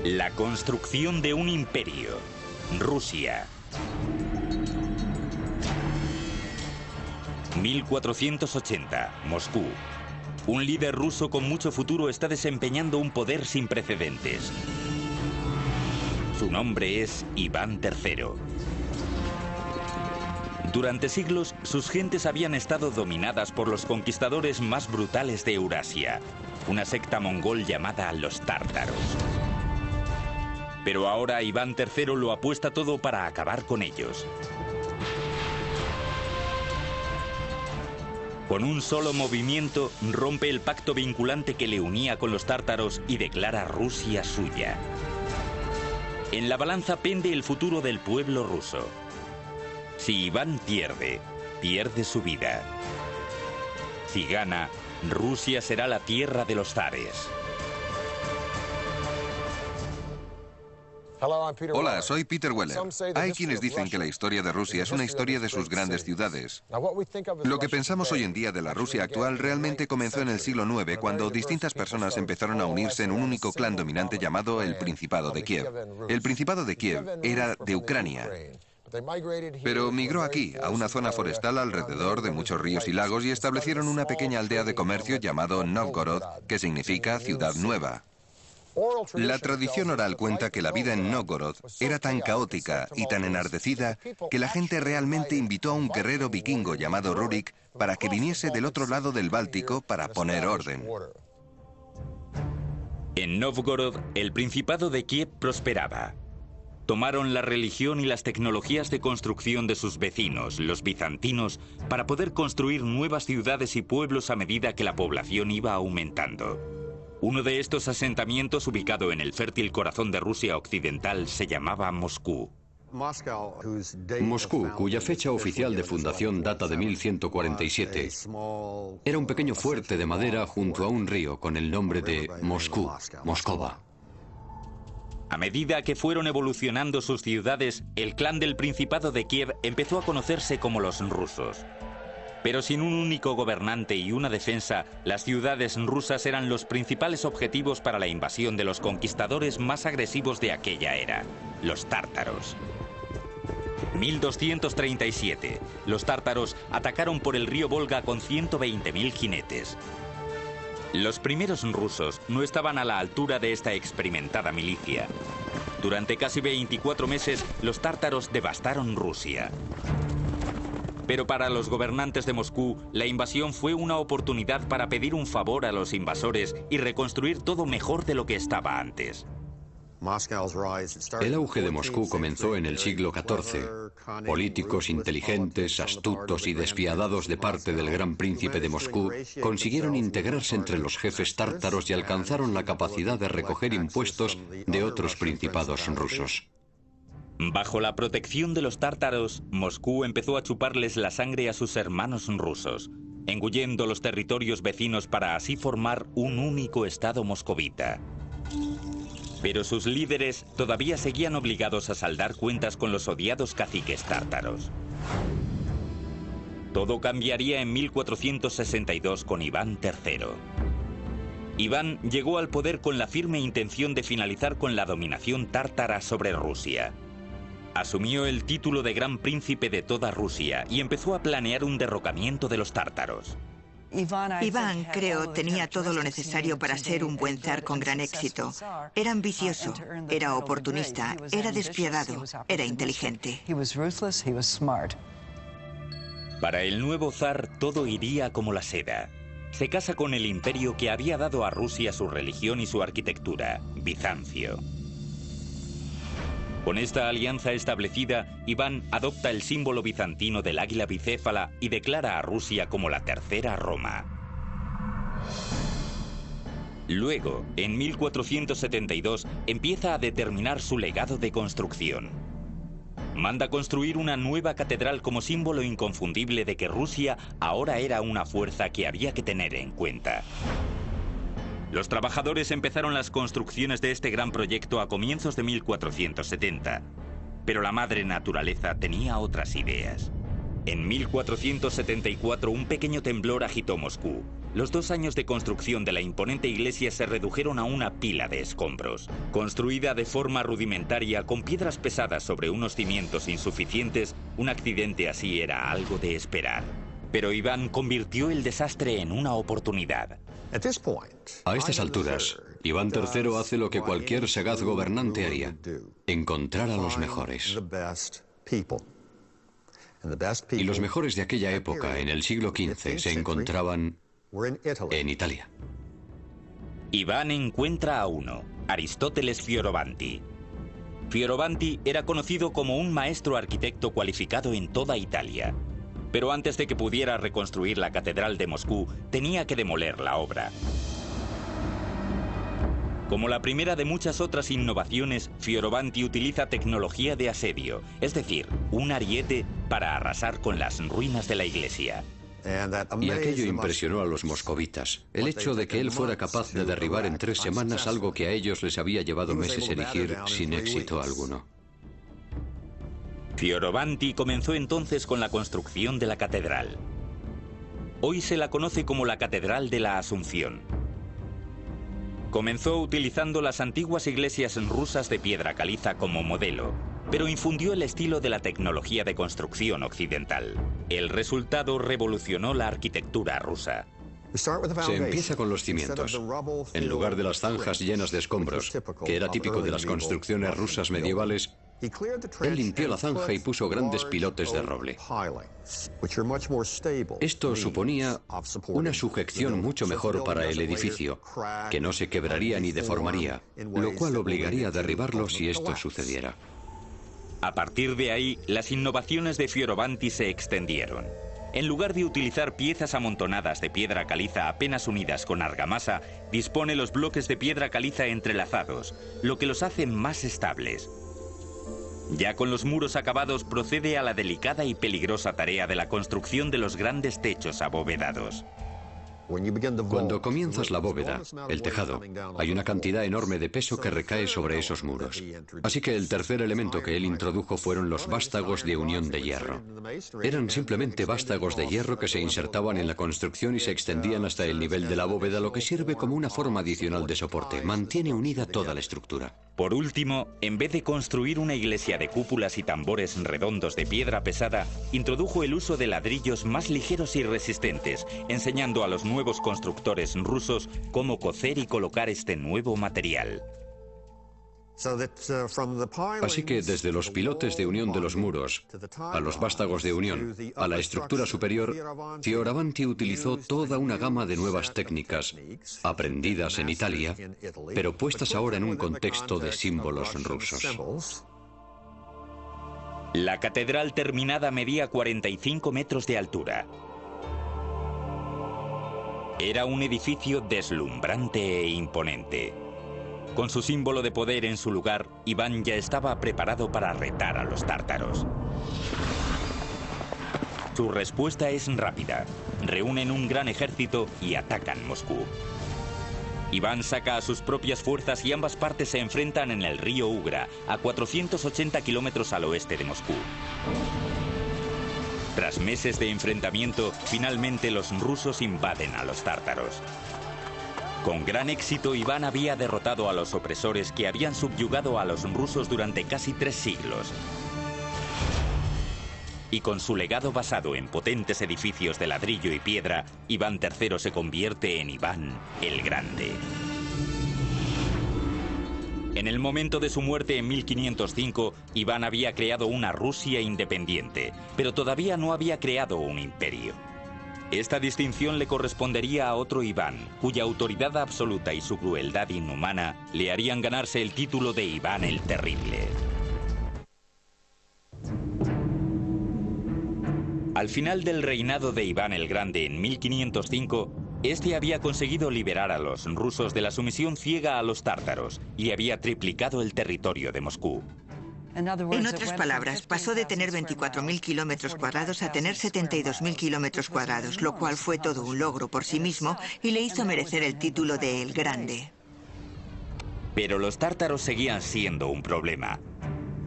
La construcción de un imperio. Rusia. 1480, Moscú. Un líder ruso con mucho futuro está desempeñando un poder sin precedentes. Su nombre es Iván III. Durante siglos, sus gentes habían estado dominadas por los conquistadores más brutales de Eurasia, una secta mongol llamada los tártaros. Pero ahora Iván III lo apuesta todo para acabar con ellos. Con un solo movimiento, rompe el pacto vinculante que le unía con los tártaros y declara Rusia suya. En la balanza pende el futuro del pueblo ruso. Si Iván pierde, pierde su vida. Si gana, Rusia será la tierra de los zares. Hola, soy Peter Weller. Hay quienes dicen que la historia de Rusia es una historia de sus grandes ciudades. Lo que pensamos hoy en día de la Rusia actual realmente comenzó en el siglo IX, cuando distintas personas empezaron a unirse en un único clan dominante llamado el Principado de Kiev. El Principado de Kiev era de Ucrania, pero migró aquí, a una zona forestal alrededor de muchos ríos y lagos, y establecieron una pequeña aldea de comercio llamado Novgorod, que significa ciudad nueva. La tradición oral cuenta que la vida en Novgorod era tan caótica y tan enardecida que la gente realmente invitó a un guerrero vikingo llamado Rurik para que viniese del otro lado del Báltico para poner orden. En Novgorod, el Principado de Kiev prosperaba. Tomaron la religión y las tecnologías de construcción de sus vecinos, los bizantinos, para poder construir nuevas ciudades y pueblos a medida que la población iba aumentando. Uno de estos asentamientos, ubicado en el fértil corazón de Rusia occidental, se llamaba Moscú. Moscú, cuya fecha oficial de fundación data de 1147, era un pequeño fuerte de madera junto a un río con el nombre de Moscú, Moscova. A medida que fueron evolucionando sus ciudades, el clan del Principado de Kiev empezó a conocerse como los rusos. Pero sin un único gobernante y una defensa, las ciudades rusas eran los principales objetivos para la invasión de los conquistadores más agresivos de aquella era, los tártaros. 1237, los tártaros atacaron por el río Volga con 120.000 jinetes. Los primeros rusos no estaban a la altura de esta experimentada milicia. Durante casi 24 meses, los tártaros devastaron Rusia. Pero para los gobernantes de Moscú, la invasión fue una oportunidad para pedir un favor a los invasores y reconstruir todo mejor de lo que estaba antes. El auge de Moscú comenzó en el siglo XIV. Políticos inteligentes, astutos y despiadados de parte del gran príncipe de Moscú consiguieron integrarse entre los jefes tártaros y alcanzaron la capacidad de recoger impuestos de otros principados rusos. Bajo la protección de los tártaros, Moscú empezó a chuparles la sangre a sus hermanos rusos, engullendo los territorios vecinos para así formar un único estado moscovita. Pero sus líderes todavía seguían obligados a saldar cuentas con los odiados caciques tártaros. Todo cambiaría en 1462 con Iván III. Iván llegó al poder con la firme intención de finalizar con la dominación tártara sobre Rusia. Asumió el título de Gran Príncipe de toda Rusia y empezó a planear un derrocamiento de los tártaros. Iván, creo, tenía todo lo necesario para ser un buen zar con gran éxito. Era ambicioso, era oportunista, era despiadado, era inteligente. Para el nuevo zar todo iría como la seda. Se casa con el imperio que había dado a Rusia su religión y su arquitectura, Bizancio. Con esta alianza establecida, Iván adopta el símbolo bizantino del águila bicéfala y declara a Rusia como la tercera Roma. Luego, en 1472, empieza a determinar su legado de construcción. Manda construir una nueva catedral como símbolo inconfundible de que Rusia ahora era una fuerza que había que tener en cuenta. Los trabajadores empezaron las construcciones de este gran proyecto a comienzos de 1470, pero la madre naturaleza tenía otras ideas. En 1474 un pequeño temblor agitó Moscú. Los 2 años de construcción de la imponente iglesia se redujeron a una pila de escombros. Construida de forma rudimentaria con piedras pesadas sobre unos cimientos insuficientes, un accidente así era algo de esperar. Pero Iván convirtió el desastre en una oportunidad. A estas alturas, Iván III hace lo que cualquier sagaz gobernante haría: encontrar a los mejores. Y los mejores de aquella época, en el siglo XV, se encontraban en Italia. Iván encuentra a uno, Aristóteles Fioravanti. Fioravanti era conocido como un maestro arquitecto cualificado en toda Italia. Pero antes de que pudiera reconstruir la Catedral de Moscú, tenía que demoler la obra. Como la primera de muchas otras innovaciones, Fioravanti utiliza tecnología de asedio, es decir, un ariete para arrasar con las ruinas de la iglesia. Y aquello impresionó a los moscovitas. El hecho de que él fuera capaz de derribar en 3 semanas algo que a ellos les había llevado meses erigir sin éxito alguno. Fioravanti comenzó entonces con la construcción de la catedral. Hoy se la conoce como la Catedral de la Asunción. Comenzó utilizando las antiguas iglesias rusas de piedra caliza como modelo, pero infundió el estilo de la tecnología de construcción occidental. El resultado revolucionó la arquitectura rusa. Se empieza con los cimientos. En lugar de las zanjas llenas de escombros, que era típico de las construcciones rusas medievales, él limpió la zanja y puso grandes pilotes de roble. Esto suponía una sujeción mucho mejor para el edificio, que no se quebraría ni deformaría, lo cual obligaría a derribarlo si esto sucediera. A partir de ahí, las innovaciones de Fioravanti se extendieron. En lugar de utilizar piezas amontonadas de piedra caliza apenas unidas con argamasa, dispone los bloques de piedra caliza entrelazados, lo que los hace más estables. Ya con los muros acabados, procede a la delicada y peligrosa tarea de la construcción de los grandes techos abovedados. Cuando comienzas la bóveda, el tejado, hay una cantidad enorme de peso que recae sobre esos muros. Así que el tercer elemento que él introdujo fueron los vástagos de unión de hierro. Eran simplemente vástagos de hierro que se insertaban en la construcción y se extendían hasta el nivel de la bóveda, lo que sirve como una forma adicional de soporte. Mantiene unida toda la estructura. Por último, en vez de construir una iglesia de cúpulas y tambores redondos de piedra pesada, introdujo el uso de ladrillos más ligeros y resistentes, enseñando a los nuevos constructores rusos cómo cocer y colocar este nuevo material. Así que desde los pilotes de unión de los muros, a los vástagos de unión, a la estructura superior, Fioravanti utilizó toda una gama de nuevas técnicas, aprendidas en Italia, pero puestas ahora en un contexto de símbolos rusos. La catedral terminada medía 45 metros de altura. Era un edificio deslumbrante e imponente. Con su símbolo de poder en su lugar, Iván ya estaba preparado para retar a los tártaros. Su respuesta es rápida. Reúnen un gran ejército y atacan Moscú. Iván saca a sus propias fuerzas y ambas partes se enfrentan en el río Ugra, a 480 kilómetros al oeste de Moscú. Tras meses de enfrentamiento, finalmente los rusos invaden a los tártaros. Con gran éxito, Iván había derrotado a los opresores que habían subyugado a los rusos durante casi 3 siglos. Y con su legado basado en potentes edificios de ladrillo y piedra, Iván III se convierte en Iván el Grande. En el momento de su muerte en 1505, Iván había creado una Rusia independiente, pero todavía no había creado un imperio. Esta distinción le correspondería a otro Iván, cuya autoridad absoluta y su crueldad inhumana le harían ganarse el título de Iván el Terrible. Al final del reinado de Iván el Grande en 1505, este había conseguido liberar a los rusos de la sumisión ciega a los tártaros y había triplicado el territorio de Moscú. En otras palabras, pasó de tener 24.000 kilómetros cuadrados a tener 72.000 kilómetros cuadrados, lo cual fue todo un logro por sí mismo y le hizo merecer el título de El Grande. Pero los tártaros seguían siendo un problema.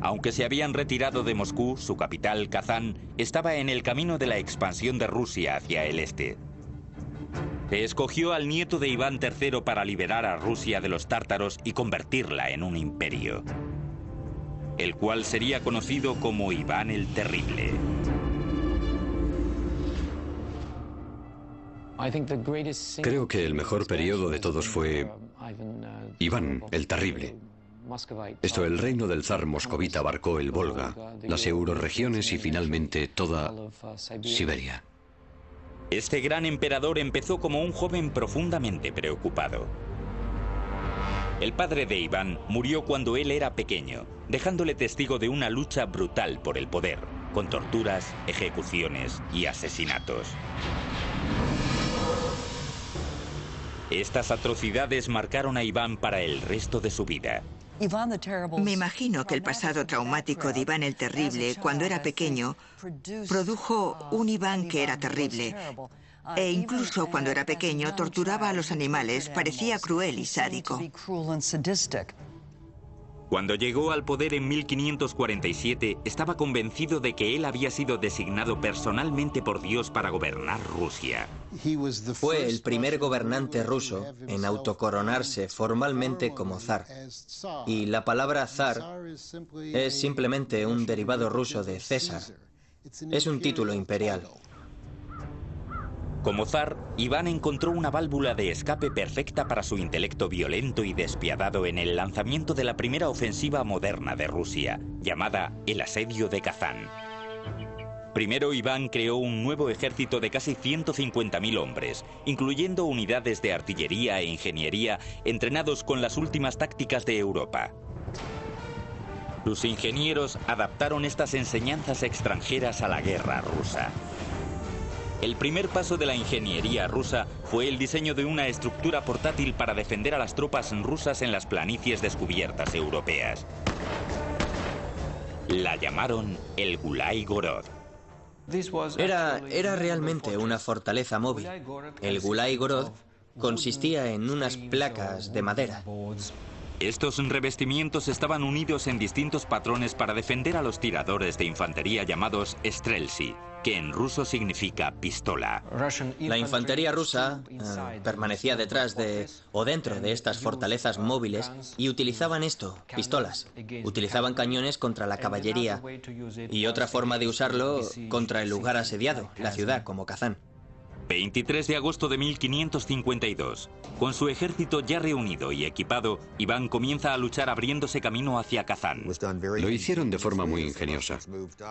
Aunque se habían retirado de Moscú, su capital, Kazán, estaba en el camino de la expansión de Rusia hacia el este. Se escogió al nieto de Iván III para liberar a Rusia de los tártaros y convertirla en un imperio, el cual sería conocido como Iván el Terrible. Creo que el mejor periodo de todos fue Iván el Terrible. El reino del zar moscovita abarcó el Volga, las euroregiones y finalmente toda Siberia. Este gran emperador empezó como un joven profundamente preocupado. El padre de Iván murió cuando él era pequeño, dejándole testigo de una lucha brutal por el poder, con torturas, ejecuciones y asesinatos. Estas atrocidades marcaron a Iván para el resto de su vida. Me imagino que el pasado traumático de Iván el Terrible, cuando era pequeño, produjo un Iván que era terrible. E incluso cuando era pequeño, torturaba a los animales, parecía cruel y sádico. Cuando llegó al poder en 1547, estaba convencido de que él había sido designado personalmente por Dios para gobernar Rusia. Fue el primer gobernante ruso en autocoronarse formalmente como zar. Y la palabra zar es simplemente un derivado ruso de César. Es un título imperial. Como zar, Iván encontró una válvula de escape perfecta para su intelecto violento y despiadado en el lanzamiento de la primera ofensiva moderna de Rusia, llamada el asedio de Kazán. Primero, Iván creó un nuevo ejército de casi 150.000 hombres, incluyendo unidades de artillería e ingeniería entrenados con las últimas tácticas de Europa. Sus ingenieros adaptaron estas enseñanzas extranjeras a la guerra rusa. El primer paso de la ingeniería rusa fue el diseño de una estructura portátil para defender a las tropas rusas en las planicies descubiertas europeas. La llamaron el Gulai Gorod. Era realmente una fortaleza móvil. El Gulai Gorod consistía en unas placas de madera. Estos revestimientos estaban unidos en distintos patrones para defender a los tiradores de infantería llamados streltsy, que en ruso significa pistola. La infantería rusa permanecía detrás o dentro de estas fortalezas móviles y utilizaban pistolas. Utilizaban cañones contra la caballería y otra forma de usarlo contra el lugar asediado, la ciudad, como Kazán. 23 de agosto de 1552. Con su ejército ya reunido y equipado, Iván comienza a luchar abriéndose camino hacia Kazán. Lo hicieron de forma muy ingeniosa.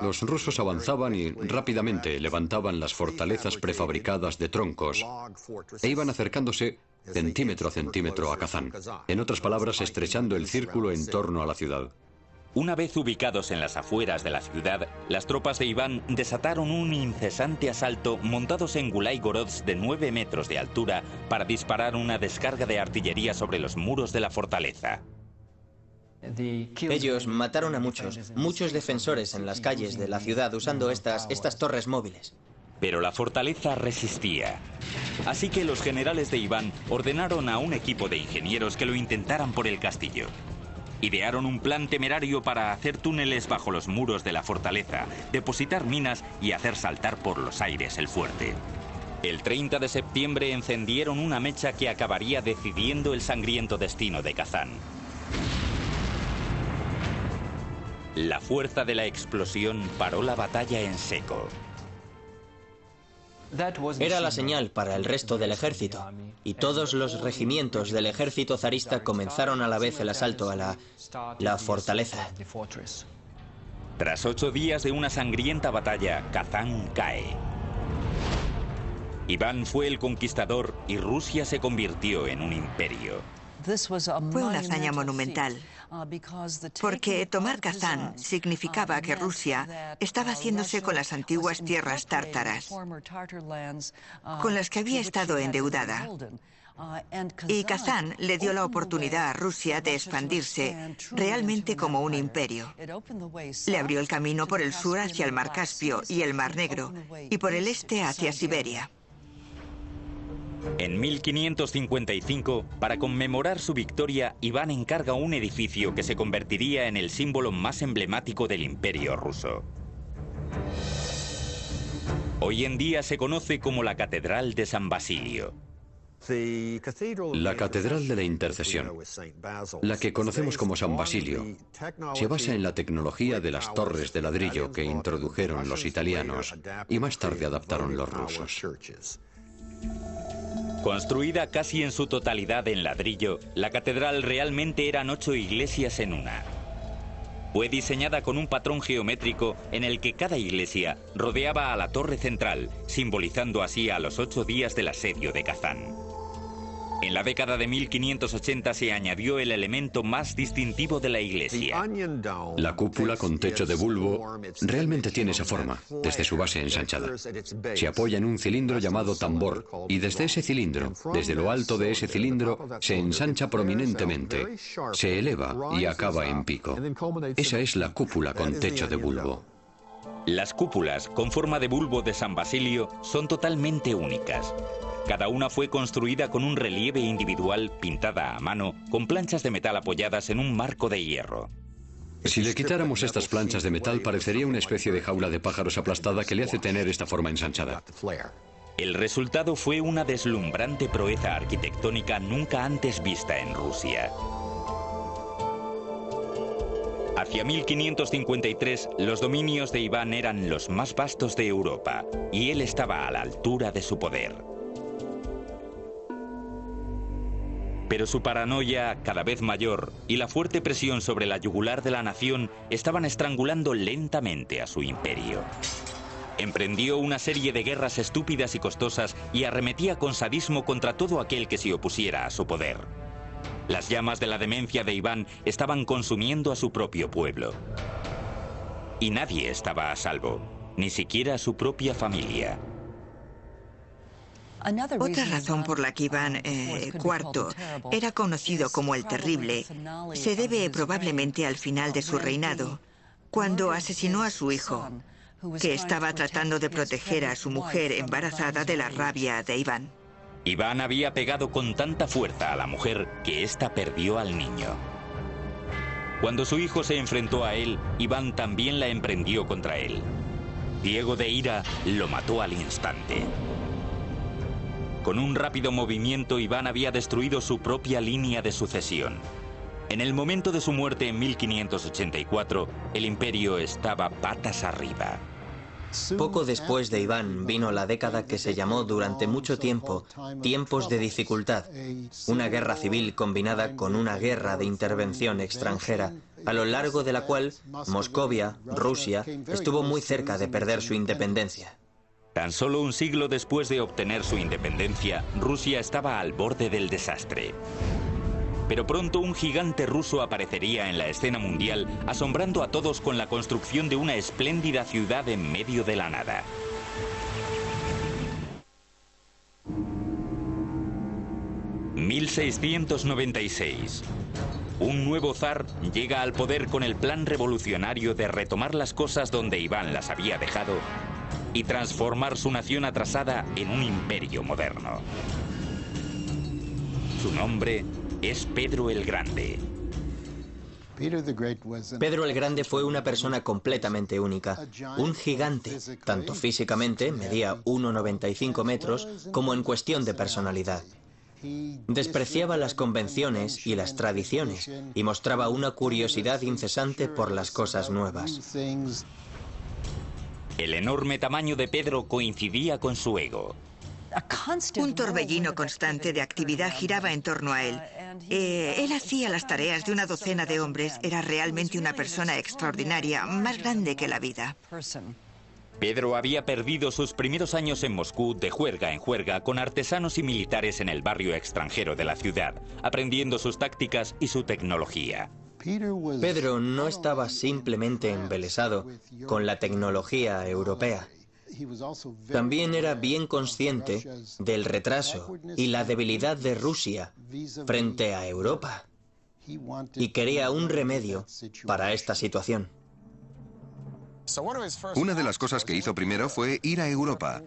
Los rusos avanzaban y rápidamente levantaban las fortalezas prefabricadas de troncos e iban acercándose centímetro a centímetro a Kazán. En otras palabras, estrechando el círculo en torno a la ciudad. Una vez ubicados en las afueras de la ciudad, las tropas de Iván desataron un incesante asalto montados en Gulai Gorods de 9 metros de altura para disparar una descarga de artillería sobre los muros de la fortaleza. Ellos mataron a muchos defensores en las calles de la ciudad usando estas torres móviles. Pero la fortaleza resistía. Así que los generales de Iván ordenaron a un equipo de ingenieros que lo intentaran por el castillo. Idearon un plan temerario para hacer túneles bajo los muros de la fortaleza, depositar minas y hacer saltar por los aires el fuerte. El 30 de septiembre encendieron una mecha que acabaría decidiendo el sangriento destino de Kazán. La fuerza de la explosión paró la batalla en seco. Era la señal para el resto del ejército, y todos los regimientos del ejército zarista comenzaron a la vez el asalto a la fortaleza. Tras 8 días de una sangrienta batalla, Kazán cae. Iván fue el conquistador y Rusia se convirtió en un imperio. Fue una hazaña monumental, porque tomar Kazán significaba que Rusia estaba haciéndose con las antiguas tierras tártaras, con las que había estado endeudada. Y Kazán le dio la oportunidad a Rusia de expandirse realmente como un imperio. Le abrió el camino por el sur hacia el Mar Caspio y el Mar Negro, y por el este hacia Siberia. En 1555, para conmemorar su victoria, Iván encarga un edificio que se convertiría en el símbolo más emblemático del Imperio ruso. Hoy en día se conoce como la Catedral de San Basilio. La Catedral de la Intercesión, la que conocemos como San Basilio, se basa en la tecnología de las torres de ladrillo que introdujeron los italianos y más tarde adaptaron los rusos. Construida casi en su totalidad en ladrillo, la catedral realmente eran 8 iglesias en una. Fue diseñada con un patrón geométrico en el que cada iglesia rodeaba a la torre central, simbolizando así a los 8 días del asedio de Kazán. En la década de 1580 se añadió el elemento más distintivo de la iglesia. La cúpula con techo de bulbo realmente tiene esa forma, desde su base ensanchada. Se apoya en un cilindro llamado tambor, y desde ese cilindro, desde lo alto de ese cilindro, se ensancha prominentemente, se eleva y acaba en pico. Esa es la cúpula con techo de bulbo. Las cúpulas con forma de bulbo de San Basilio son totalmente únicas. Cada una fue construida con un relieve individual pintada a mano, con planchas de metal apoyadas en un marco de hierro. Si le quitáramos estas planchas de metal, parecería una especie de jaula de pájaros aplastada que le hace tener esta forma ensanchada. El resultado fue una deslumbrante proeza arquitectónica nunca antes vista en Rusia. Hacia 1553, los dominios de Iván eran los más vastos de Europa, y él estaba a la altura de su poder. Pero su paranoia, cada vez mayor, y la fuerte presión sobre la yugular de la nación estaban estrangulando lentamente a su imperio. Emprendió una serie de guerras estúpidas y costosas y arremetía con sadismo contra todo aquel que se opusiera a su poder. Las llamas de la demencia de Iván estaban consumiendo a su propio pueblo. Y nadie estaba a salvo, ni siquiera su propia familia. Otra razón por la que Iván IV era conocido como el Terrible se debe probablemente al final de su reinado, cuando asesinó a su hijo, que estaba tratando de proteger a su mujer embarazada de la rabia de Iván. Iván había pegado con tanta fuerza a la mujer que ésta perdió al niño. Cuando su hijo se enfrentó a él, Iván también la emprendió contra él. Ciego de ira, lo mató al instante. Con un rápido movimiento, Iván había destruido su propia línea de sucesión. En el momento de su muerte en 1584, el imperio estaba patas arriba. Poco después de Iván vino la década que se llamó durante mucho tiempo tiempos de dificultad, una guerra civil combinada con una guerra de intervención extranjera, a lo largo de la cual Moscovia, Rusia, estuvo muy cerca de perder su independencia. Tan solo un siglo después de obtener su independencia, Rusia estaba al borde del desastre. Pero pronto un gigante ruso aparecería en la escena mundial, asombrando a todos con la construcción de una espléndida ciudad en medio de la nada. ...1696... Un nuevo zar llega al poder con el plan revolucionario de retomar las cosas donde Iván las había dejado y transformar su nación atrasada en un imperio moderno. Su nombre es Pedro el Grande. Pedro el Grande fue una persona completamente única, un gigante, tanto físicamente, medía 1,95 metros, como en cuestión de personalidad. Despreciaba las convenciones y las tradiciones y mostraba una curiosidad incesante por las cosas nuevas. El enorme tamaño de Pedro coincidía con su ego. Un torbellino constante de actividad giraba en torno a él. Él hacía las tareas de una docena de hombres. Era realmente una persona extraordinaria, más grande que la vida. Pedro había perdido sus primeros años en Moscú de juerga en juerga con artesanos y militares en el barrio extranjero de la ciudad, aprendiendo sus tácticas y su tecnología. Pedro no estaba simplemente embelesado con la tecnología europea. También era bien consciente del retraso y la debilidad de Rusia frente a Europa y quería un remedio para esta situación. Una de las cosas que hizo primero fue ir a Europa.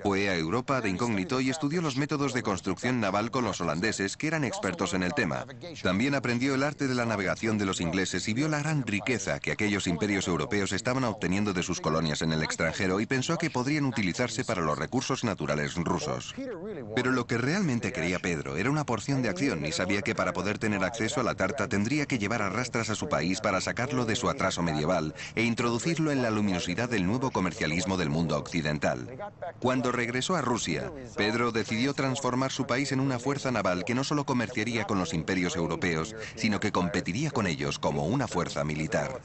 Fue a Europa de incógnito y estudió los métodos de construcción naval con los holandeses, que eran expertos en el tema. También aprendió el arte de la navegación de los ingleses y vio la gran riqueza que aquellos imperios europeos estaban obteniendo de sus colonias en el extranjero y pensó que podrían utilizarse para los recursos naturales rusos. Pero lo que realmente quería Pedro era una porción de acción y sabía que para poder tener acceso a la tarta tendría que llevar a rastras a su país para sacarlo de su atraso medieval e introducirlo en la luminosidad del nuevo comercialismo del mundo occidental. Cuando regresó a Rusia, Pedro decidió transformar su país en una fuerza naval que no solo comerciaría con los imperios europeos, sino que competiría con ellos como una fuerza militar.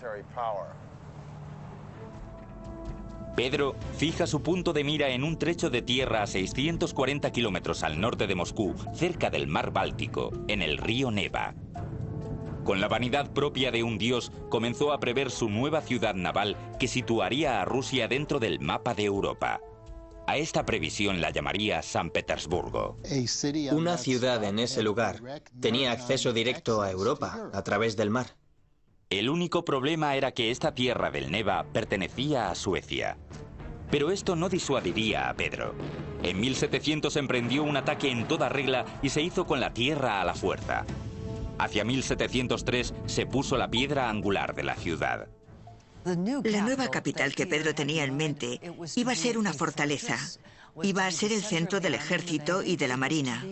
Pedro fija su punto de mira en un trecho de tierra a 640 kilómetros al norte de Moscú, cerca del mar Báltico, en el río Neva. Con la vanidad propia de un dios, comenzó a prever su nueva ciudad naval que situaría a Rusia dentro del mapa de Europa. A esta previsión la llamaría San Petersburgo. Una ciudad en ese lugar tenía acceso directo a Europa a través del mar. El único problema era que esta tierra del Neva pertenecía a Suecia. Pero esto no disuadiría a Pedro. En 1700 emprendió un ataque en toda regla y se hizo con la tierra a la fuerza. Hacia 1703 se puso la piedra angular de la ciudad. La nueva capital que Pedro tenía en mente iba a ser una fortaleza. Iba a ser el centro del ejército y de la marina.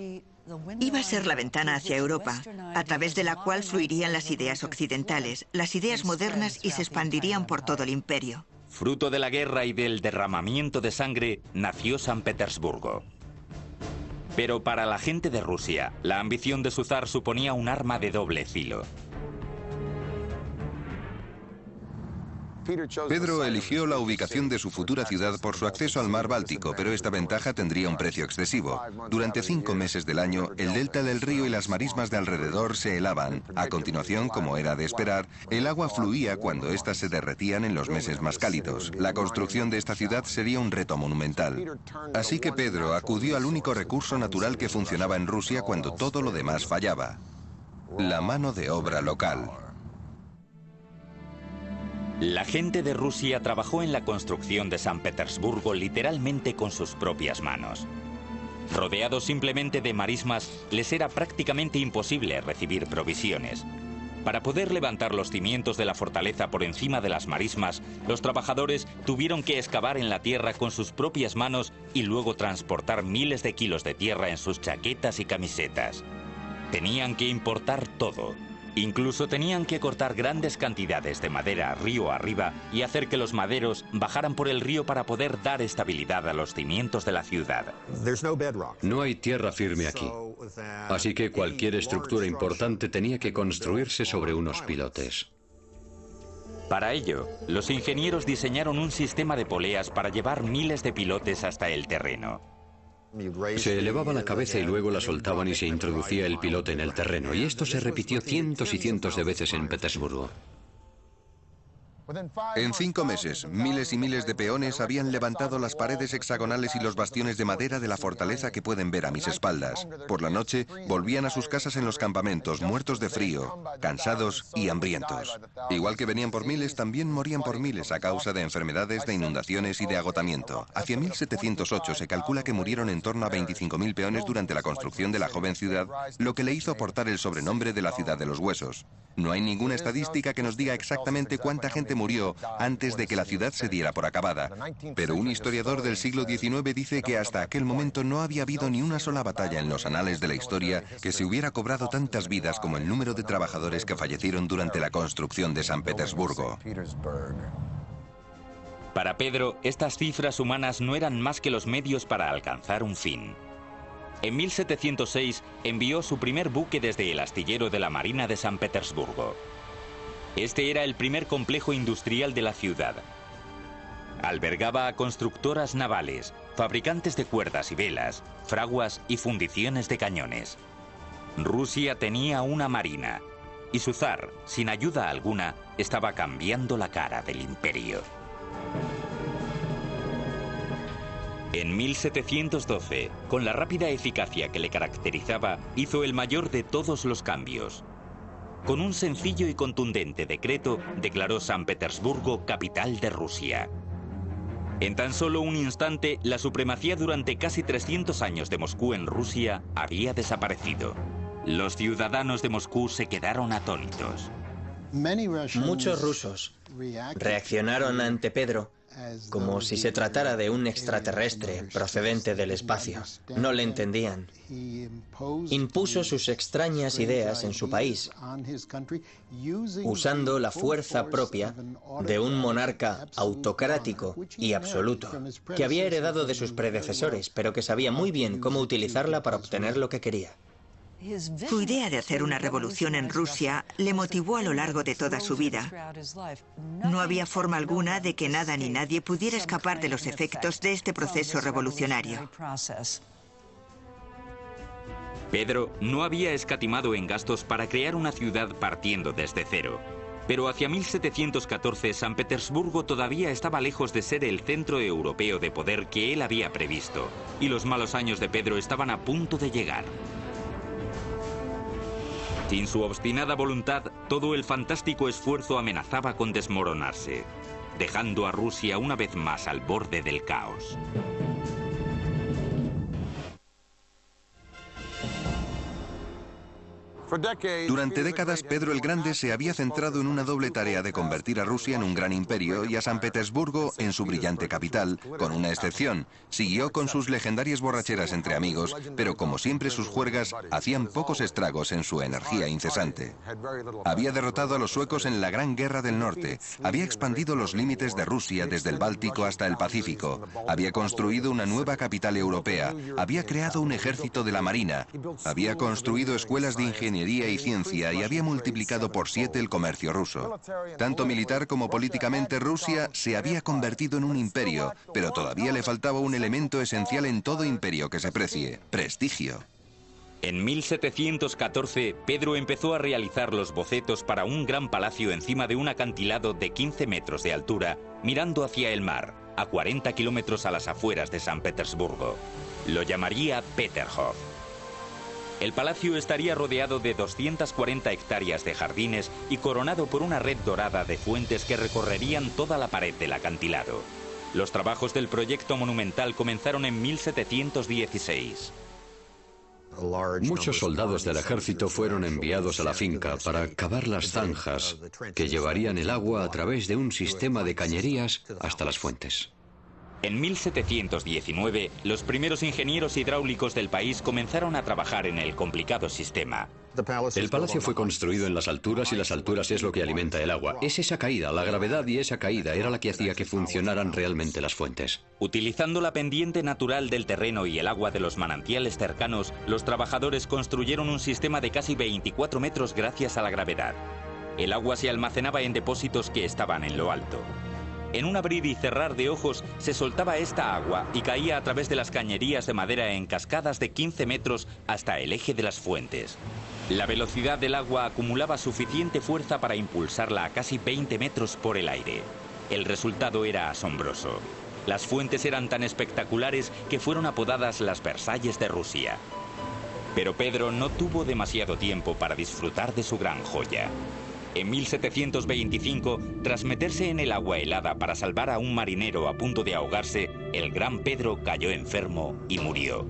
Iba a ser la ventana hacia Europa, a través de la cual fluirían las ideas occidentales, las ideas modernas y se expandirían por todo el imperio. Fruto de la guerra y del derramamiento de sangre, nació San Petersburgo. Pero para la gente de Rusia, la ambición de su zar suponía un arma de doble filo. Pedro eligió la ubicación de su futura ciudad por su acceso al mar Báltico, pero esta ventaja tendría un precio excesivo. Durante 5 meses del año, el delta del río y las marismas de alrededor se helaban. A continuación, como era de esperar, el agua fluía cuando éstas se derretían en los meses más cálidos. La construcción de esta ciudad sería un reto monumental. Así que Pedro acudió al único recurso natural que funcionaba en Rusia cuando todo lo demás fallaba: la mano de obra local. La gente de Rusia trabajó en la construcción de San Petersburgo literalmente con sus propias manos. Rodeados simplemente de marismas, les era prácticamente imposible recibir provisiones. Para poder levantar los cimientos de la fortaleza por encima de las marismas, los trabajadores tuvieron que excavar en la tierra con sus propias manos y luego transportar miles de kilos de tierra en sus chaquetas y camisetas. Tenían que importar todo. Incluso tenían que cortar grandes cantidades de madera río arriba y hacer que los maderos bajaran por el río para poder dar estabilidad a los cimientos de la ciudad. No hay tierra firme aquí, así que cualquier estructura importante tenía que construirse sobre unos pilotes. Para ello, los ingenieros diseñaron un sistema de poleas para llevar miles de pilotes hasta el terreno. Se elevaba la cabeza y luego la soltaban y se introducía el pilote en el terreno, y esto se repitió cientos y cientos de veces en Petersburgo. En 5 meses, miles y miles de peones habían levantado las paredes hexagonales y los bastiones de madera de la fortaleza que pueden ver a mis espaldas. Por la noche, volvían a sus casas en los campamentos, muertos de frío, cansados y hambrientos. Igual que venían por miles, también morían por miles a causa de enfermedades, de inundaciones y de agotamiento. Hacia 1708 se calcula que murieron en torno a 25.000 peones durante la construcción de la joven ciudad, lo que le hizo portar el sobrenombre de la ciudad de los huesos. No hay ninguna estadística que nos diga exactamente cuánta gente murió antes de que la ciudad se diera por acabada, pero un historiador del siglo XIX dice que hasta aquel momento no había habido ni una sola batalla en los anales de la historia que se hubiera cobrado tantas vidas como el número de trabajadores que fallecieron durante la construcción de San Petersburgo. Para Pedro, estas cifras humanas no eran más que los medios para alcanzar un fin. En 1706 envió su primer buque desde el astillero de la Marina de San Petersburgo. Este era el primer complejo industrial de la ciudad. Albergaba a constructoras navales, fabricantes de cuerdas y velas, fraguas y fundiciones de cañones. Rusia tenía una marina, y su zar, sin ayuda alguna, estaba cambiando la cara del imperio. En 1712, con la rápida eficacia que le caracterizaba, hizo el mayor de todos los cambios. Con un sencillo y contundente decreto, declaró San Petersburgo capital de Rusia. En tan solo un instante, la supremacía durante casi 300 años de Moscú en Rusia había desaparecido. Los ciudadanos de Moscú se quedaron atónitos. Muchos rusos reaccionaron ante Pedro como si se tratara de un extraterrestre procedente del espacio. No le entendían. Impuso sus extrañas ideas en su país, usando la fuerza propia de un monarca autocrático y absoluto, que había heredado de sus predecesores, pero que sabía muy bien cómo utilizarla para obtener lo que quería. Su idea de hacer una revolución en Rusia le motivó a lo largo de toda su vida. No había forma alguna de que nada ni nadie pudiera escapar de los efectos de este proceso revolucionario. Pedro no había escatimado en gastos para crear una ciudad partiendo desde cero. Pero hacia 1714 San Petersburgo todavía estaba lejos de ser el centro europeo de poder que él había previsto, y los malos años de Pedro estaban a punto de llegar. Sin su obstinada voluntad, todo el fantástico esfuerzo amenazaba con desmoronarse, dejando a Rusia una vez más al borde del caos. Durante décadas, Pedro el Grande se había centrado en una doble tarea de convertir a Rusia en un gran imperio y a San Petersburgo en su brillante capital, con una excepción. Siguió con sus legendarias borracheras entre amigos, pero como siempre sus juergas hacían pocos estragos en su energía incesante. Había derrotado a los suecos en la Gran Guerra del Norte, había expandido los límites de Rusia desde el Báltico hasta el Pacífico, había construido una nueva capital europea, había creado un ejército de la Marina, había construido escuelas de ingeniería y ciencia y había multiplicado por 7 el comercio ruso. Tanto militar como políticamente, Rusia se había convertido en un imperio, pero todavía le faltaba un elemento esencial en todo imperio que se precie: prestigio. En 1714, Pedro empezó a realizar los bocetos para un gran palacio encima de un acantilado de 15 metros de altura, mirando hacia el mar, a 40 kilómetros a las afueras de San Petersburgo. Lo llamaría Peterhof. El palacio estaría rodeado de 240 hectáreas de jardines y coronado por una red dorada de fuentes que recorrerían toda la pared del acantilado. Los trabajos del proyecto monumental comenzaron en 1716. Muchos soldados del ejército fueron enviados a la finca para cavar las zanjas que llevarían el agua a través de un sistema de cañerías hasta las fuentes. En 1719, los primeros ingenieros hidráulicos del país comenzaron a trabajar en el complicado sistema. El palacio fue construido en las alturas y las alturas es lo que alimenta el agua. Es esa caída, la gravedad y esa caída era la que hacía que funcionaran realmente las fuentes. Utilizando la pendiente natural del terreno y el agua de los manantiales cercanos, los trabajadores construyeron un sistema de casi 24 metros gracias a la gravedad. El agua se almacenaba en depósitos que estaban en lo alto. En un abrir y cerrar de ojos se soltaba esta agua y caía a través de las cañerías de madera en cascadas de 15 metros hasta el eje de las fuentes. La velocidad del agua acumulaba suficiente fuerza para impulsarla a casi 20 metros por el aire. El resultado era asombroso. Las fuentes eran tan espectaculares que fueron apodadas las Versalles de Rusia. Pero Pedro no tuvo demasiado tiempo para disfrutar de su gran joya. En 1725, tras meterse en el agua helada para salvar a un marinero a punto de ahogarse, el gran Pedro cayó enfermo y murió.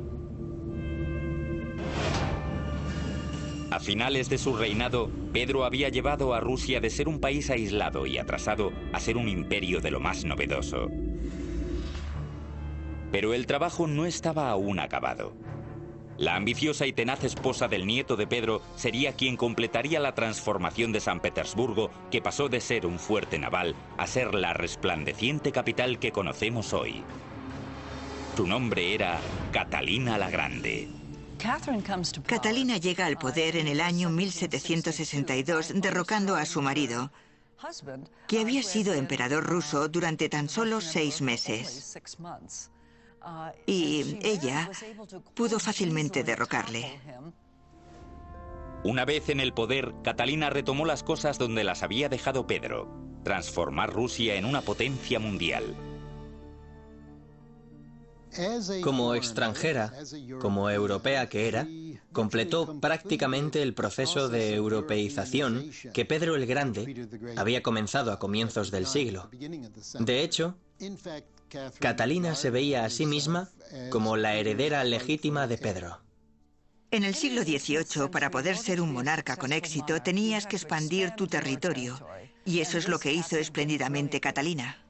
A finales de su reinado, Pedro había llevado a Rusia de ser un país aislado y atrasado a ser un imperio de lo más novedoso. Pero el trabajo no estaba aún acabado. La ambiciosa y tenaz esposa del nieto de Pedro sería quien completaría la transformación de San Petersburgo, que pasó de ser un fuerte naval a ser la resplandeciente capital que conocemos hoy. Su nombre era Catalina la Grande. Catalina llega al poder en el año 1762, derrocando a su marido, que había sido emperador ruso durante tan solo 6 meses. Y ella pudo fácilmente derrocarle. Una vez en el poder, Catalina retomó las cosas donde las había dejado Pedro: transformar Rusia en una potencia mundial. Como extranjera, como europea que era, completó prácticamente el proceso de europeización que Pedro el Grande había comenzado a comienzos del siglo. De hecho, Catalina se veía a sí misma como la heredera legítima de Pedro. En el siglo XVIII, para poder ser un monarca con éxito, tenías que expandir tu territorio. Y eso es lo que hizo espléndidamente Catalina.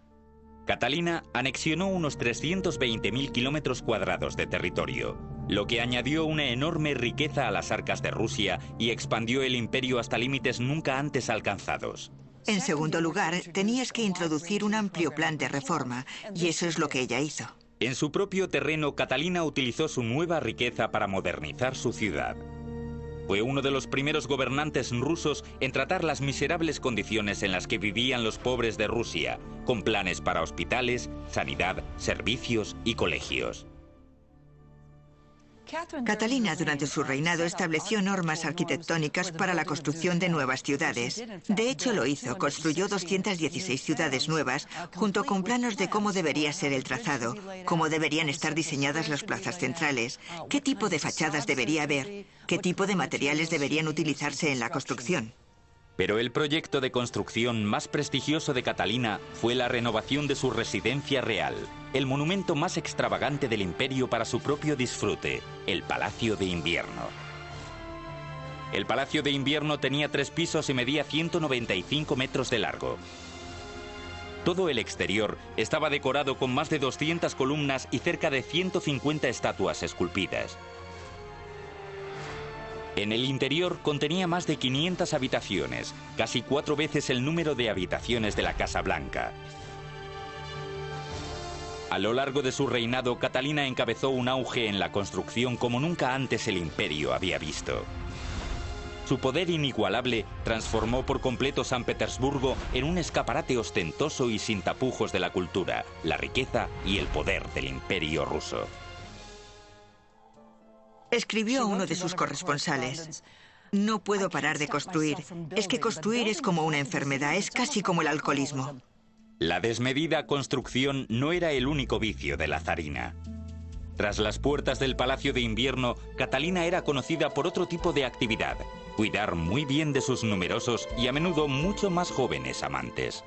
Catalina anexionó unos 320.000 kilómetros cuadrados de territorio, lo que añadió una enorme riqueza a las arcas de Rusia y expandió el imperio hasta límites nunca antes alcanzados. En segundo lugar, tenías que introducir un amplio plan de reforma, y eso es lo que ella hizo. En su propio terreno, Catalina utilizó su nueva riqueza para modernizar su ciudad. Fue uno de los primeros gobernantes rusos en tratar las miserables condiciones en las que vivían los pobres de Rusia, con planes para hospitales, sanidad, servicios y colegios. Catalina, durante su reinado, estableció normas arquitectónicas para la construcción de nuevas ciudades. De hecho, lo hizo. Construyó 216 ciudades nuevas, junto con planos de cómo debería ser el trazado, cómo deberían estar diseñadas las plazas centrales, qué tipo de fachadas debería haber, qué tipo de materiales deberían utilizarse en la construcción. Pero el proyecto de construcción más prestigioso de Catalina fue la renovación de su residencia real, el monumento más extravagante del imperio para su propio disfrute, el Palacio de Invierno. El Palacio de Invierno tenía 3 pisos y medía 195 metros de largo. Todo el exterior estaba decorado con más de 200 columnas y cerca de 150 estatuas esculpidas. En el interior contenía más de 500 habitaciones, casi 4 veces el número de habitaciones de la Casa Blanca. A lo largo de su reinado, Catalina encabezó un auge en la construcción como nunca antes el imperio había visto. Su poder inigualable transformó por completo San Petersburgo en un escaparate ostentoso y sin tapujos de la cultura, la riqueza y el poder del imperio ruso. Escribió a uno de sus corresponsales: "No puedo parar de construir. Es que construir es como una enfermedad, es casi como el alcoholismo". La desmedida construcción no era el único vicio de la zarina. Tras las puertas del Palacio de Invierno, Catalina era conocida por otro tipo de actividad: cuidar muy bien de sus numerosos y a menudo mucho más jóvenes amantes.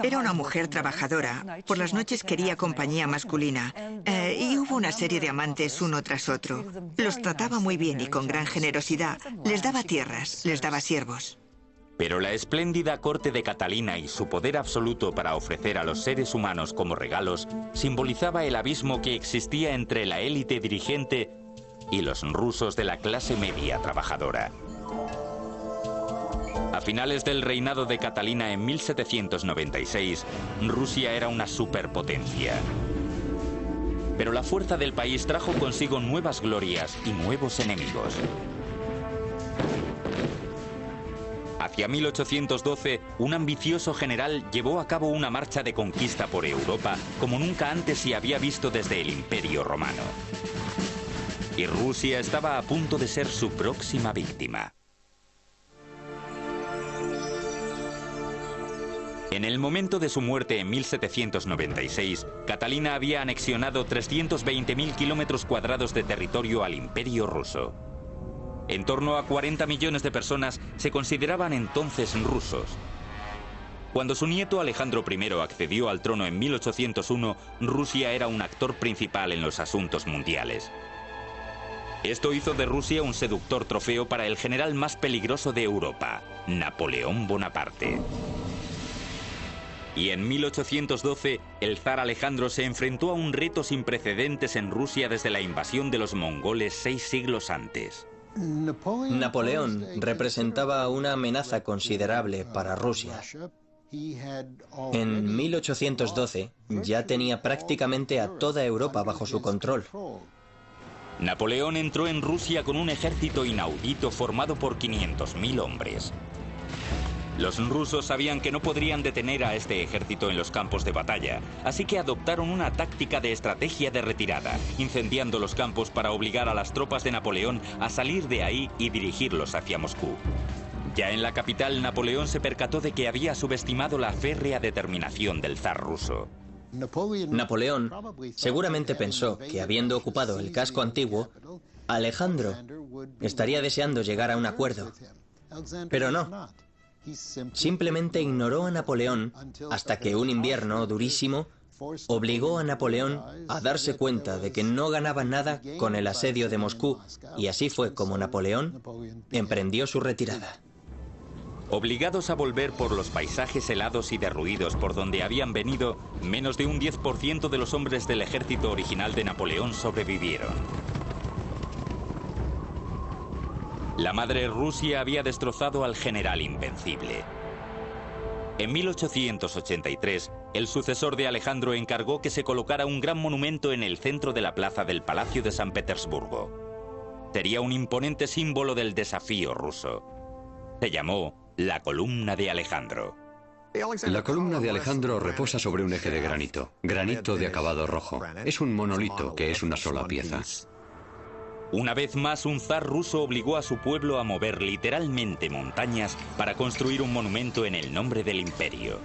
Era una mujer trabajadora. Por las noches quería compañía masculina. Y hubo una serie de amantes uno tras otro. Los trataba muy bien y con gran generosidad. Les daba tierras, les daba siervos. Pero la espléndida corte de Catalina y su poder absoluto para ofrecer a los seres humanos como regalos simbolizaba el abismo que existía entre la élite dirigente y los rusos de la clase media trabajadora. A finales del reinado de Catalina en 1796, Rusia era una superpotencia. Pero la fuerza del país trajo consigo nuevas glorias y nuevos enemigos. Hacia 1812, un ambicioso general llevó a cabo una marcha de conquista por Europa como nunca antes se había visto desde el Imperio Romano. Y Rusia estaba a punto de ser su próxima víctima. En el momento de su muerte en 1796, Catalina había anexionado 320.000 kilómetros cuadrados de territorio al Imperio ruso. En torno a 40 millones de personas se consideraban entonces rusos. Cuando su nieto Alejandro I accedió al trono en 1801, Rusia era un actor principal en los asuntos mundiales. Esto hizo de Rusia un seductor trofeo para el general más peligroso de Europa, Napoleón Bonaparte. Y en 1812, el zar Alejandro se enfrentó a un reto sin precedentes en Rusia desde la invasión de los mongoles 6 siglos antes. Napoleón representaba una amenaza considerable para Rusia. En 1812 ya tenía prácticamente a toda Europa bajo su control. Napoleón entró en Rusia con un ejército inaudito formado por 500.000 hombres. Los rusos sabían que no podrían detener a este ejército en los campos de batalla, así que adoptaron una táctica de estrategia de retirada, incendiando los campos para obligar a las tropas de Napoleón a salir de ahí y dirigirlos hacia Moscú. Ya en la capital, Napoleón se percató de que había subestimado la férrea determinación del zar ruso. Napoleón seguramente pensó que, habiendo ocupado el casco antiguo, Alejandro estaría deseando llegar a un acuerdo. Pero no. Simplemente ignoró a Napoleón hasta que un invierno durísimo obligó a Napoleón a darse cuenta de que no ganaba nada con el asedio de Moscú, y así fue como Napoleón emprendió su retirada. Obligados a volver por los paisajes helados y derruidos por donde habían venido, menos de un 10% de los hombres del ejército original de Napoleón sobrevivieron. La madre Rusia había destrozado al general invencible. En 1883, el sucesor de Alejandro encargó que se colocara un gran monumento en el centro de la plaza del Palacio de San Petersburgo. Sería un imponente símbolo del desafío ruso. Se llamó la Columna de Alejandro. La columna de Alejandro reposa sobre un eje de granito de acabado rojo. Es un monolito que es una sola pieza. Una vez más, un zar ruso obligó a su pueblo a mover literalmente montañas para construir un monumento en el nombre del imperio.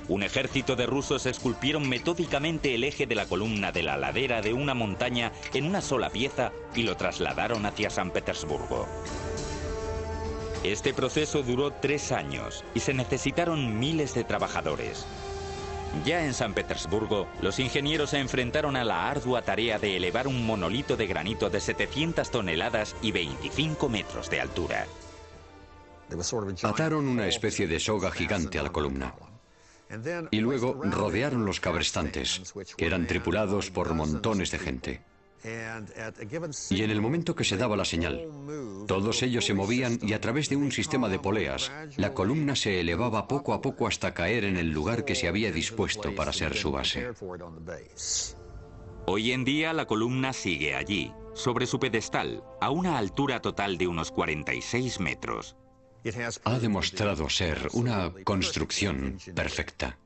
Un ejército de rusos esculpieron metódicamente el eje de la columna de la ladera de una montaña en una sola pieza y lo trasladaron hacia San Petersburgo. Este proceso duró 3 años y se necesitaron miles de trabajadores. Ya en San Petersburgo, los ingenieros se enfrentaron a la ardua tarea de elevar un monolito de granito de 700 toneladas y 25 metros de altura. Ataron una especie de soga gigante a la columna. Y luego rodearon los cabrestantes, que eran tripulados por montones de gente. Y en el momento que se daba la señal, todos ellos se movían y a través de un sistema de poleas, la columna se elevaba poco a poco hasta caer en el lugar que se había dispuesto para ser su base. Hoy en día la columna sigue allí, sobre su pedestal, a una altura total de unos 46 metros. Ha demostrado ser una construcción perfecta.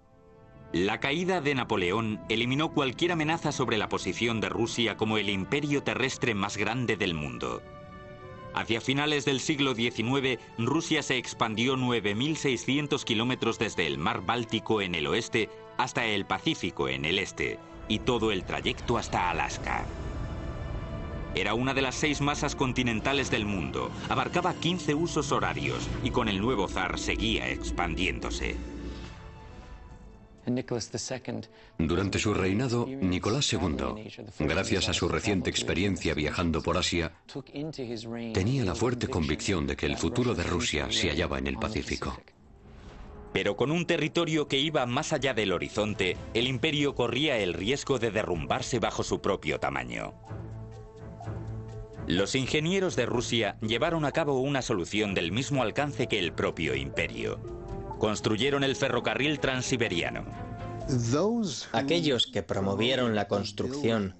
La caída de Napoleón eliminó cualquier amenaza sobre la posición de Rusia como el imperio terrestre más grande del mundo. Hacia finales del siglo XIX, Rusia se expandió 9.600 kilómetros desde el mar Báltico en el oeste hasta el Pacífico en el este, y todo el trayecto hasta Alaska. Era una de las 6 masas continentales del mundo, abarcaba 15 usos horarios y con el nuevo zar seguía expandiéndose. Durante su reinado, Nicolás II, gracias a su reciente experiencia viajando por Asia, tenía la fuerte convicción de que el futuro de Rusia se hallaba en el Pacífico. Pero con un territorio que iba más allá del horizonte, el imperio corría el riesgo de derrumbarse bajo su propio tamaño. Los ingenieros de Rusia llevaron a cabo una solución del mismo alcance que el propio imperio. Construyeron el ferrocarril transiberiano. Aquellos que promovieron la construcción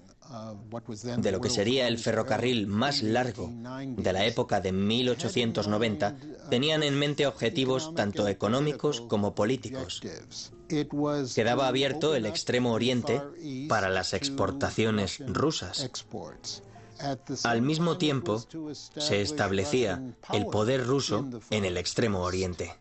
de lo que sería el ferrocarril más largo de la época de 1890 tenían en mente objetivos tanto económicos como políticos. Quedaba abierto el Extremo Oriente para las exportaciones rusas. Al mismo tiempo, se establecía el poder ruso en el Extremo Oriente.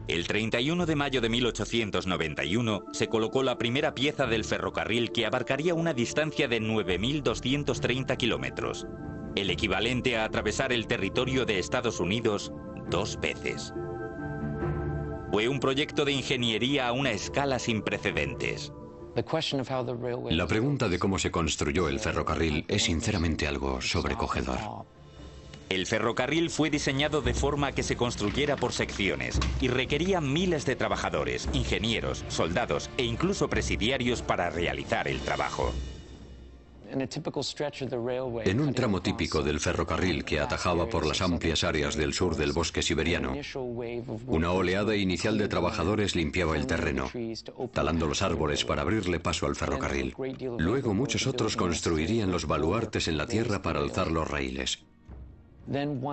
El 31 de mayo de 1891 se colocó la primera pieza del ferrocarril que abarcaría una distancia de 9.230 kilómetros, el equivalente a atravesar el territorio de Estados Unidos 2 veces. Fue un proyecto de ingeniería a una escala sin precedentes. La pregunta de cómo se construyó el ferrocarril es sinceramente algo sobrecogedor. El ferrocarril fue diseñado de forma que se construyera por secciones y requería miles de trabajadores, ingenieros, soldados e incluso presidiarios para realizar el trabajo. En un tramo típico del ferrocarril que atajaba por las amplias áreas del sur del bosque siberiano, una oleada inicial de trabajadores limpiaba el terreno, talando los árboles para abrirle paso al ferrocarril. Luego muchos otros construirían los baluartes en la tierra para alzar los raíles.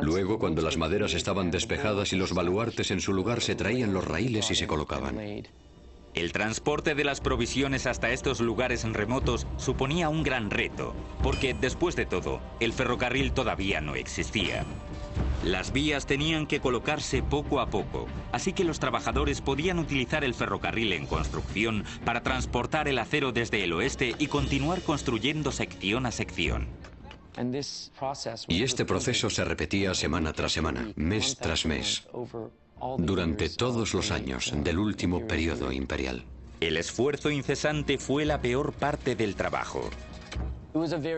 Luego, cuando las maderas estaban despejadas y los baluartes en su lugar, se traían los raíles y se colocaban. El transporte de las provisiones hasta estos lugares remotos suponía un gran reto, porque, después de todo, el ferrocarril todavía no existía. Las vías tenían que colocarse poco a poco, así que los trabajadores podían utilizar el ferrocarril en construcción para transportar el acero desde el oeste y continuar construyendo sección a sección. Y este proceso se repetía semana tras semana, mes tras mes, durante todos los años del último periodo imperial. El esfuerzo incesante fue la peor parte del trabajo.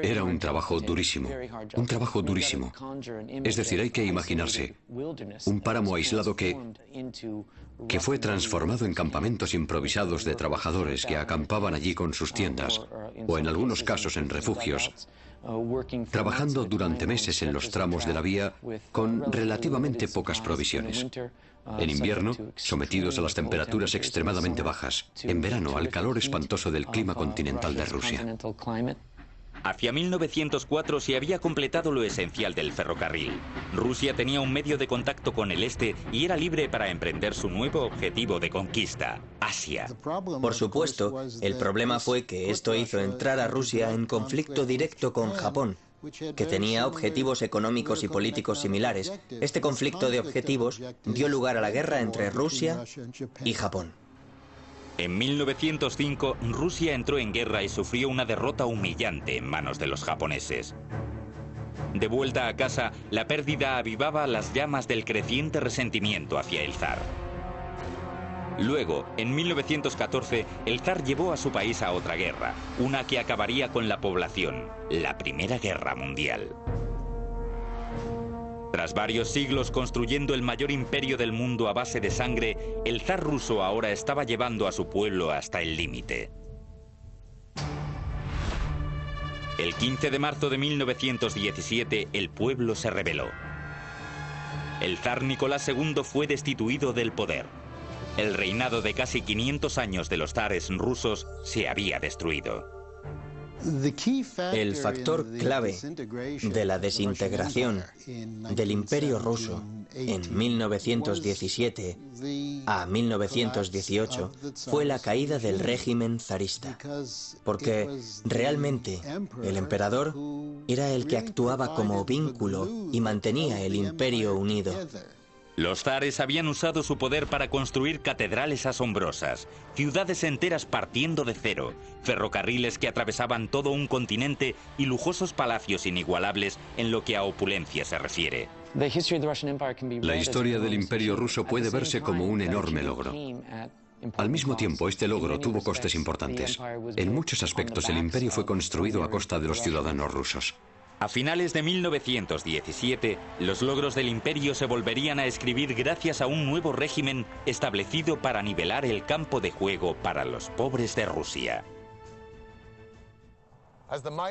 Era un trabajo durísimo, un trabajo durísimo. Es decir, hay que imaginarse un páramo aislado que fue transformado en campamentos improvisados de trabajadores que acampaban allí con sus tiendas, o en algunos casos en refugios, trabajando durante meses en los tramos de la vía con relativamente pocas provisiones. En invierno, sometidos a las temperaturas extremadamente bajas. En verano, al calor espantoso del clima continental de Rusia. Hacia 1904 se había completado lo esencial del ferrocarril. Rusia tenía un medio de contacto con el este y era libre para emprender su nuevo objetivo de conquista, Asia. Por supuesto, el problema fue que esto hizo entrar a Rusia en conflicto directo con Japón, que tenía objetivos económicos y políticos similares. Este conflicto de objetivos dio lugar a la guerra entre Rusia y Japón. En 1905, Rusia entró en guerra y sufrió una derrota humillante en manos de los japoneses. De vuelta a casa, la pérdida avivaba las llamas del creciente resentimiento hacia el zar. Luego, en 1914, el zar llevó a su país a otra guerra, una que acabaría con la población, la Primera Guerra Mundial. Tras varios siglos construyendo el mayor imperio del mundo a base de sangre, el zar ruso ahora estaba llevando a su pueblo hasta el límite. El 15 de marzo de 1917, el pueblo se rebeló. El zar Nicolás II fue destituido del poder. El reinado de casi 500 años de los zares rusos se había destruido. El factor clave de la desintegración del Imperio ruso en 1917 a 1918 fue la caída del régimen zarista, porque realmente el emperador era el que actuaba como vínculo y mantenía el imperio unido. Los zares habían usado su poder para construir catedrales asombrosas, ciudades enteras partiendo de cero, ferrocarriles que atravesaban todo un continente y lujosos palacios inigualables en lo que a opulencia se refiere. La historia del Imperio ruso puede verse como un enorme logro. Al mismo tiempo, este logro tuvo costes importantes. En muchos aspectos, el imperio fue construido a costa de los ciudadanos rusos. A finales de 1917, los logros del imperio se volverían a escribir gracias a un nuevo régimen establecido para nivelar el campo de juego para los pobres de Rusia.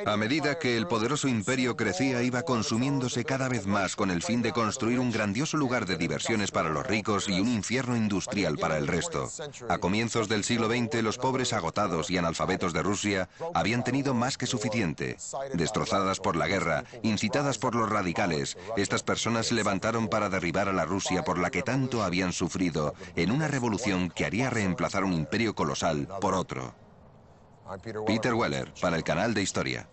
A medida que el poderoso imperio crecía, iba consumiéndose cada vez más con el fin de construir un grandioso lugar de diversiones para los ricos y un infierno industrial para el resto. A comienzos del siglo XX, los pobres agotados y analfabetos de Rusia habían tenido más que suficiente. Destrozadas por la guerra, incitadas por los radicales, estas personas se levantaron para derribar a la Rusia por la que tanto habían sufrido, en una revolución que haría reemplazar un imperio colosal por otro. Peter Weller, para el canal de Historia.